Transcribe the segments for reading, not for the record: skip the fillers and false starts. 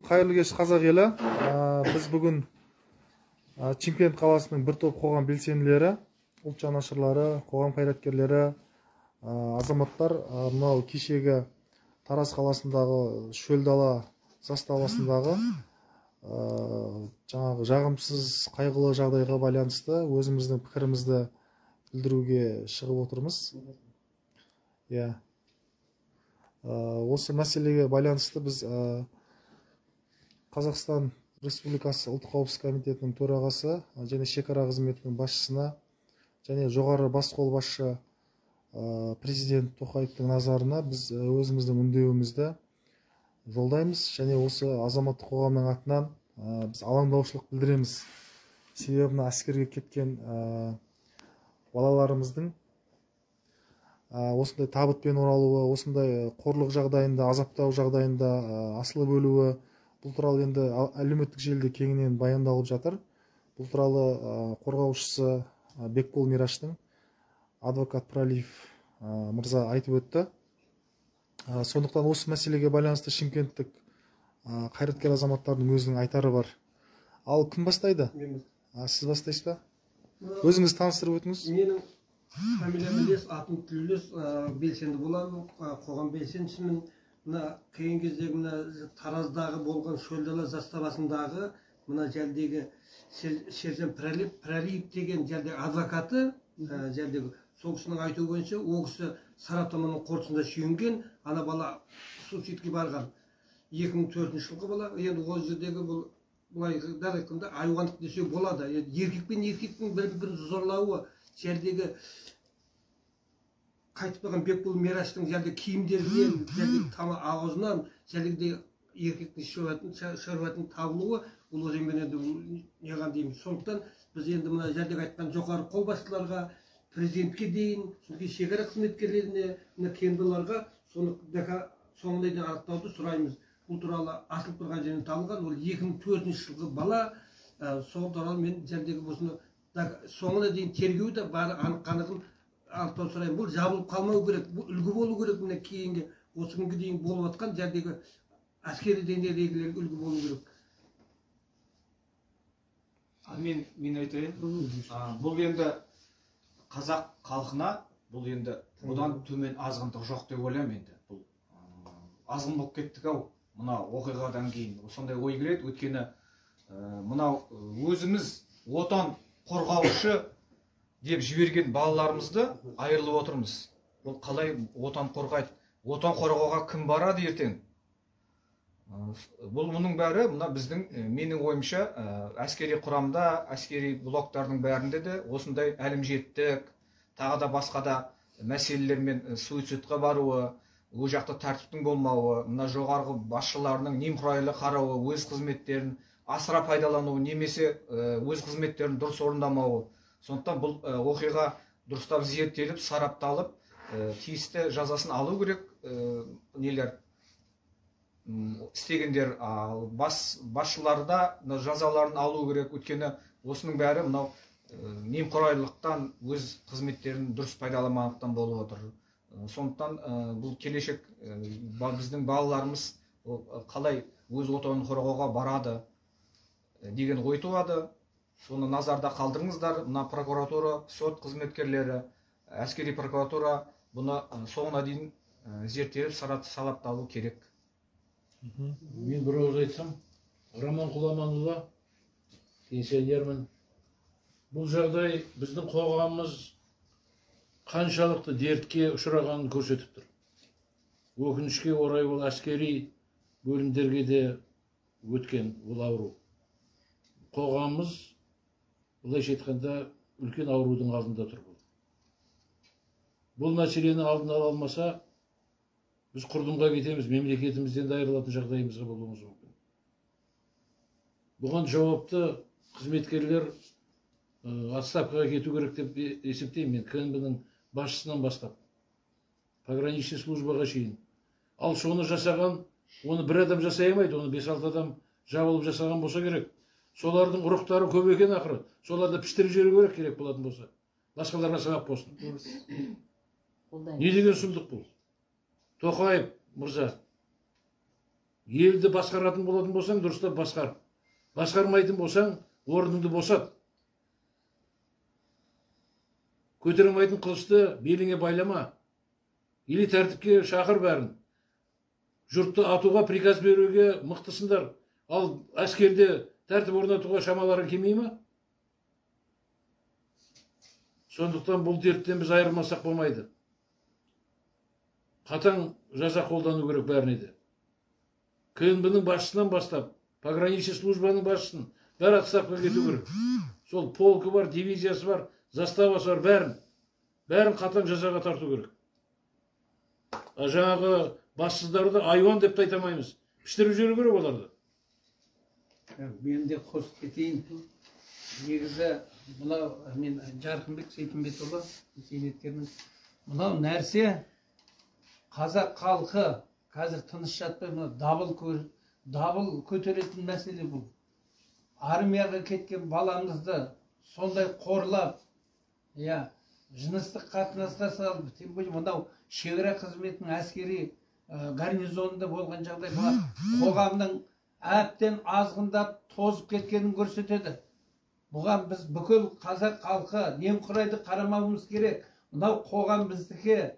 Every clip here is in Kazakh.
Қайырлы кеш қазақ елі. Біз бүгін Чимкент қаласының бір топ қоғам белсенділері, ұлт жанашырлары, қоғам қайраткерлері, азаматтар мынау кешегі Тараз қаласындағы шөл дала заставасындағы жаңағы жағымсыз қайғылы жағдайға байланысты өзіміздің пікірімізді білдіруге шығып отырмыз. Осы мәселеге байланысты біз Қазақстан Республикасы ұлттық қауіпсіздік комитетінің төрағасы және шекара қызметінің басшысына және жоғары бас қолбасшы президент Тоқаевтың назарына біз өзіміздің үндеуімізді жолдаймыз және осы азаматтық қоғамның атынан біз алаңдаушылық білдіреміз. Себебі мына әскерге кеткен балаларымыздың осындай табытпен оралуы, осындай қорлық жағдайында, азаптау жағдайында асылып өлуі, бұл туралы енді әлеуметтік желіде кеңінен баяндалып жатыр. Бұл туралы қорғаушысы Бекбол Мираштың адвокат Пралиев мырза айтып өтті. Сондықтан осы мәселеге байланысты шымкенттік қайраткер азаматтардың өзінің айтары бар. Ал кім бастайды? Сіз бастайсыз ба? Өзіңіз таныстырып өтіңіз. Менің фамилиям Ілес, атым Түлілес, белсенді боламын, қоғам белсендісімін. Мына қиын кездегі мына Тараздағы болған шөл дала заставасындағы мына жәлдегі сержант Пралиев деген жәлдегі адвокаты, жәлдегі сол кісінің айтуы бойынша, ол кісі сараптаманың қорытындысына сүйенген, ана бала суицидке барған 2004 жылғы бала. Енді ол жердегі бұлай айтқанда айуандық десе болады. Еркек пен еркектің бір-бірін зорлауы, жердегі қайтып қалған Бекбол Мираштың жердегі киімдерінен, жердегі ауызынан, жердегі еркектің шаруатын табылуы, бұл өзімен енді неған дейміз. Сондықтан біз енді мына жердегі айтқан жоғары қолбасшыларға, президентке дейін, шекара қызметкерлеріне, кенбаларға соңына дейін анықтауды сұраймыз. Бұл туралы асылып тұрған жерінен табылған, ол 2004 жылғы бала. Сол туралы мен жердегі осыны соңына дейін тергеуі де бары анық-қанығын анықтау сұраймын. Бұл жабылып қалмау керек, бұл үлгі болу керек. Міне кейінгі осы күнге дейін болып жатқан жердегі әскери деңгейдегілерге үлгі болу керек. Мен айтайын. Бұл енді қазақ халқына бұл енді бұдан төмен азғындық жоқ деп ойлаймын енді. Бұл азғын болып кеттік-ау мына оқиғадан кейін. Сондай ой келеді, өйткені мынау өзіміз отан қорғаушы деп жіберген балаларымызды айырылып отырмыз. Бұл қалай отан қорғайды? Отан қорғауға кім барады ертең? Бұл мұның бәрі мына біздің менің ойымша әскери құрамда, әскери блоктардың бәрінде де осындай әлімжеттік, тағы да басқа да мәселелермен суицидқа баруы, ол жақта тәртіптің болмауы, мына жоғарғы басшыларының немқұрайлы қарауы, өз қызметтерін асыра пайдалануы, немесе өз қызметтерін дұрыс орындамауы. Сондықтан бұл оқиға дұрыстап зерттеліп, сарапталып, тиісті жазасын алу керек. Нелер істегендер басшыларда жазаларын алу керек. Өйткені осының бәрі мынау немқұрайлылықтан, өз қызметтерін дұрыс пайдаламағандықтан болып отыр. Сондықтан бұл келешек біздің балаларымыз қалай өз отанын қорғауға барады деген ой туады. Соны назарда қалдырыңыздар. Мына прокуратура, сот қызметкерлері, әскери прокуратура бұны соңына дейін зерттеліп, сарапталу керек. Мен бір ауыз айтсам, Роман Құламанұлы, пенсионермін. Бұл жағдай біздің қоғамымыз қаншалықты дертке ұшырағанын көрсетіп тұр. Өкінішке орай ол әскери бөлімдерге де өткен бұл ауру. Қоғамымыз былайша айтқанда үлкен аурудың алдында тұр. Бұл мәселені алдын ала алмаса, біз құрдымға кетеміз, мемлекетімізден де айырылатын жағдайымызға болуымыз мүмкін. Бұған жауапты қызметкерлер отставкаға кету керек деп есептеймін мен, КНБ-ның басшысынан бастап, пограничный службаға шейін. Ал соны жасаған, оны бір адам жасай алмайды, оны 5-6 адам жабылып жасаған болса керек. Солардың ұрықтары көп екен ақыры. Соларды піштіріп жіберу керек болатын болса. Басқаларға сабақ болсын. Не деген сұмдық бұл? Тоқаев мырза, Елді басқаратын болатын болсаң, дұрыстап басқар. Басқармайтын болсаң, орныңды босат. Көтере алмайтын қылышты беліңе байлама. Или тәртіпке шақыр бәрін. Жұртты атуға приказ беруге мықтысыңдар. Ал әскерде тәртіп орнатуға шамалары келмей ме? Сондықтан бұл дерттен біз айырылмасақ болмайды. Қатаң жаза қолдану керек бәріне де. КНБ-ның басшысынан бастап, пограничный службаның басшысын бәрі отставкаға кету керек. Сол полкі бар, дивизиясы бар, заставасы бар, бәрін қатаң жазаға тарту керек. Жаңағы бассыздарды айуан деп айта алмаймыз. Піштіріп жіберу керек оларды. Мен де қосып кетейін. Негізі мынау мен Жарқынбек Сейтімбетұлы зейнеткермін. Мынау нәрсе қазақ халқы қазір тыныш жатпай, дабыл көтеретін мәселе бұл. Армияға кеткен баламызды сондай қорлап, жыныстық қатынасқа салып, тем более мынау шекара қызметінің әскери гарнизонында болған жағдай қоғамның әбден азғындап тозып кеткенін көрсетеді. Бұған біз бүкіл қазақ халқы немқұрайды қарамауымыз керек. Мынау қоғам біздікі,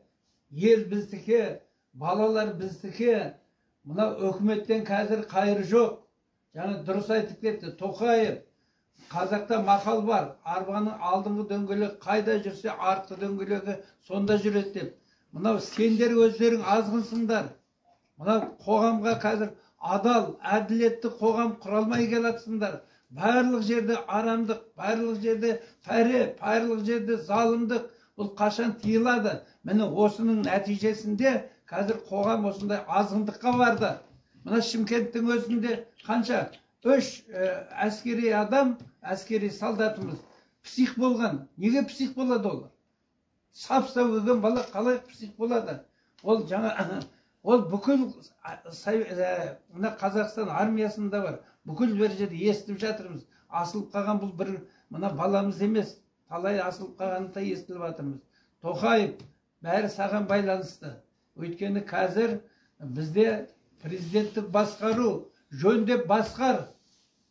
ел біздікі, балалар біздікі. Мынау өкіметтен қазір қайыр жоқ. Жаңа дұрыс айтып кетті Тоқаев. Қазақта мақал бар, арбаның алдыңғы дөңгелегі қайда жүрсе артқы дөңгелегі сонда жүреді деп. Мынау сендер өздерің азғынсыңдар. Мынау қоғамға қазір адал, әділетті қоғам құралмай келатсыңдар. Барлық жерде арамдық, барлық жерде пәре, барлық жерде залымдық. Бұл қашан тыйылады? Міне осының нәтижесінде қазір қоғам осындай азғындыққа барды. Мына Шымкенттің өзінде қанша? 3 әскери адам, әскери солдатымыз псих болған. Неге псих болады олар? Сап-сау келген бала қалай псих болады? Ол жаңа ол бүкіл мына Қазақстан армиясында бар. Бүкіл бір жерде естіп жатырмыз. Асылып қалған бұл бір мына баламыз емес. Талай асылып қалғанын да естіп жатырмыз. Тоқаев, бәрі саған байланысты. Өйткені қазір бізде президенттік басқару, жөндеп басқар.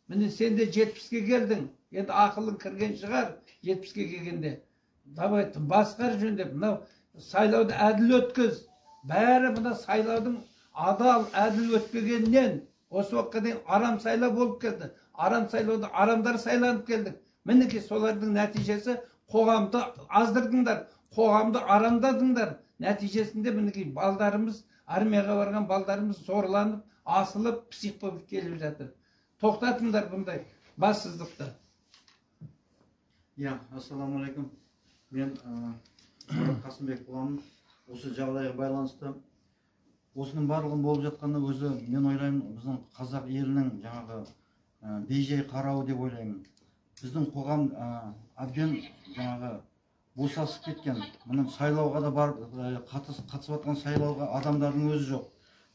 Міне сен де 70-ке келдің. Енді ақылың кірген шығар 70-ке келгенде. Давай басқар жөндеп. Мынау сайлауды әділ өткіз. Бәрі мына сайлаудың адал, әділ өтпегеннен осы уақытқа дейін арам сайлау болып келді. Арам сайлауды арамдар сайланып келдік. Мінекей солардың нәтижесі қоғамды аздырдыңдар, қоғамды арамдадыңдар. Нәтижесінде мінекей балдарымыз, армияға барған балдарымыз зорланып, асылып, псих болып келіп жатыр. Тоқтатыңдар бұндай бассыздықты. Ассаламу алейкум. Мен Мұрат Қасымбек боламын. Осы жағдайға байланысты осының барлығын болып жатқаны өзі мен ойлаймын біздің қазақ елінің жаңағы бейжай қарауы деп ойлаймын. Біздің қоғам әбден жаңағы босасып кеткен. Мұның сайлауға да барып қатысып жатқан сайлауға адамдардың өзі жоқ.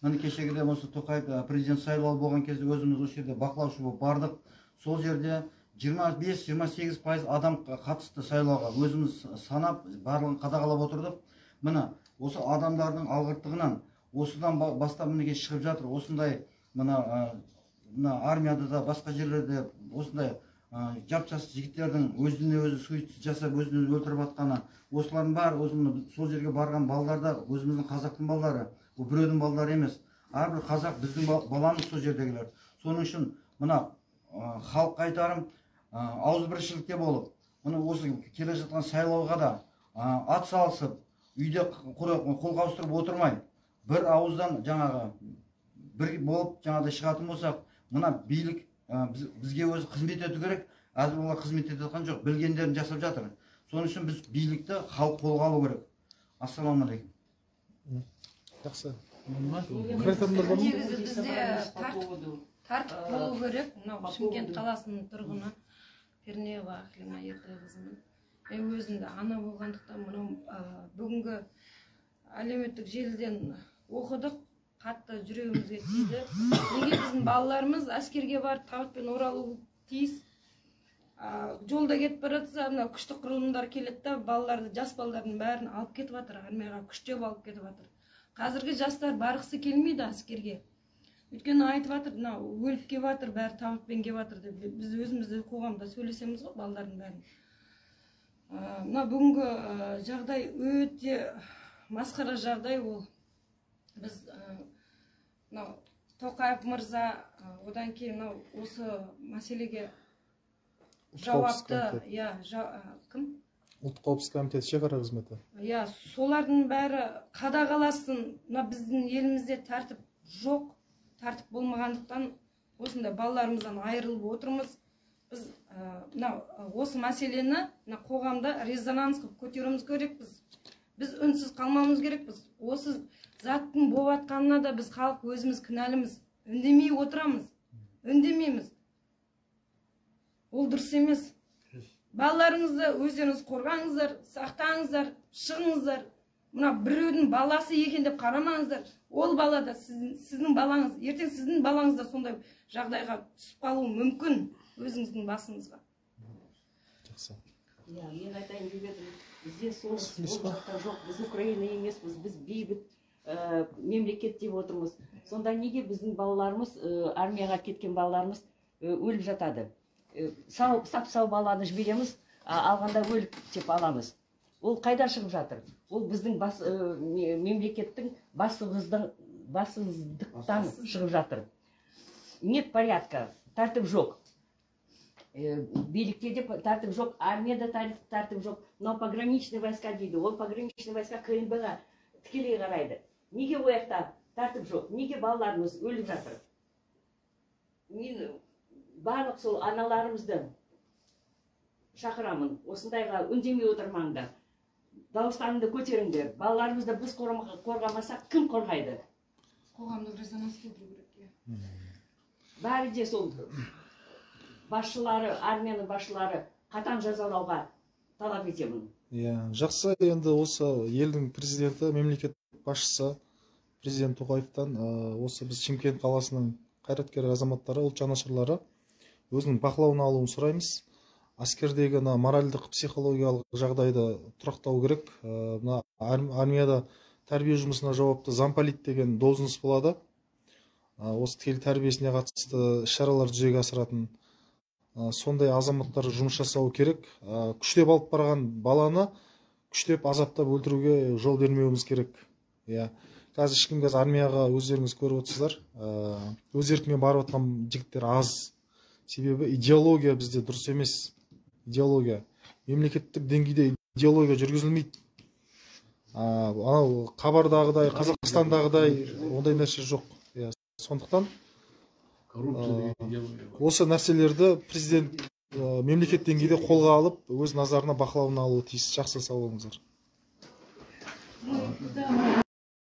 Міне кешегіде осы Тоқаев президент сайлауы болған кезде өзіміз осы жерде бақылаушы болып бардық. Сол жерде 25-28% адам қатысты сайлауға. Өзіміз санап барлығын қадағалап отырдық. Міне осы адамдардың алғыртығынан осыдан бастап мінекей шығып жатыр. Осындай мына армияда да басқа жерлерде осындай жап-жас жігіттердің өзіне өзі суицид жасап өзін өзі өлтіріп жатқаны. Осылардың бәрі өзіміз сол жерге барған балдарда өзіміздің қазақтың балдары. Бұл біреудің балдары емес. Әрбір қазақ біздің баламыз сол жердегілер. Соның үшін мына халыққа айтарым ауызбіршілікте болып, мына осы келе жатқан сайлауға да ат салысып, үйде қол қаусырып отырмай, бір ауыздан жаңағы бір болып жаңағыдай шығатын болсақ, мына билік бізге өзі қызмет ету керек. Әзір олар қызмет етіп жатқан жоқ, білгендерін жасап жатыр. Соның үшін біз билікті халық қолға алу керек. Ассаламу алейкум. Жақсы. Негізі бізде тәртіп болу керек. Мынау Шымкент қаласының тұрғыны Пернева Ахлима Ертайқызымын. Мен өзімді ана болғандықтан мынау бүгінгі әлеуметтік желіден оқыдық, қатты жүрегімізге тиді. Неге біздің балаларымыз әскерге барып табытпен оралуы тиіс. Жолда кетіп бара жатса, мына күштік құрылымдар келеді да, балаларды, жас балалардың бәрін алып кетіп жатыр, армияға күштеп алып кетіп жатыр. Қазіргі жастар барғысы келмейді әскерге. Өйткені айтып жатыр, мынау өліп келіп жатыр, бәрі табытпен келіп жатыр деп. Біз өзімізді қоғамда сөйлесеміз ғой, балалардың бәрін. Мына бүгінгі жағдай өте масқара жағдай ол. Біз мынау Тоқаев мырза, одан кейін мынау осы мәселеге жауапты, кім? Ұлттық қауіпсіздік комитеті, шекара қызметі. Солардың бәрі қадағаласын. Мына біздің елімізде тәртіп жоқ, тәртіп болмағандықтан осындай балаларымыздан айырылып отырмыз. Біз осы мәселені қоғамда резонанс қылып көтеруіміз керекпіз. Біз үнсіз қалмауымыз керекпіз. Осы заттың болып жатқанына да біз халық өзіміз кінәліміз. Үндемей отырамыз. Үндемейміз. Ол дұрыс емес. Балаларыңызды өздеріңіз қорғаңыздар, сақтаңыздар, шығыңыздар. Мына біреудің баласы екен деп қарамаңыздар. Ол бала да сіздің балаңыз. Ертең сіздің балаңыз да сондай жағдайға түсіп қалуы мүмкін өзіңіздің басыңызға. Жақсы. Мен айтайын деп едім. Бізде соғыс болғанда жоқ. Біз Украина емеспіз, біз бейбіт мемлекет деп отырмыз. Сонда неге біздің балаларымыз, армияға кеткен балаларымыз өліп жатады? Сап-сау баланы жібереміз, алғанда өліп деп аламыз. Ол қайда шығып жатыр? Ол біздің мемлекеттің бассыздықтан шығып жатыр. Нет порядка, тәртіп жоқ. Билікте де тәртіп жоқ, армияда тәртіп жоқ. Но пограничный войска дейді. Ол пограничный войска КНБ-ға тікелей қарайды. Неге ояқта тәртіп жоқ? Неге балаларымыз өліп жатыр? Мен барлық сол аналарымызды шақырамын. Осындайға үндемей отырмаңдар. Дауыстарыңды көтеріңдер. Балаларымызды біз қорғамасақ, кім қорғайды? Қоғамдық резонанс келтіру керек. Бәрі де сол басшылары, армияның басшылары қатаң жазалауға талап етемін. Жақсы, енді осы елдің президенті, мемлекет басшысы президент Тоқаевтан осы біз Шымкент қаласының қайраткер азаматтары, ұлт жанашырлары өзінің бақылауына алуын сұраймыз. Әскердегі моральдық, психологиялық жағдайды тұрақтау керек. Армияда тәрбие жұмысына жауапты замполит деген должность болады. Осы тікелей тәрбиесіне қатысты шаралар жүзеге асыратын сондай азаматтар жұмыс жасау керек. Күштеп алып барған баланы күштеп азаптап өлтіруге жол бермеуіміз керек. Қазір ешкім армияға өздеріңіз көріп отырсыздар. Өз еркімен барып жатқан жігіттер аз. Себебі идеология бізде дұрыс емес. Идеология. Мемлекеттік деңгейде идеология жүргізілмейді. Анау Хабардағыдай, Қазақстандағыдай ондай нәрсе жоқ. Сондықтан осы нәрселерді президент мемлекет деңгейде қолға алып, өз назарына бақылауына алуы тиіс. Жақсы, сау болыңыздар.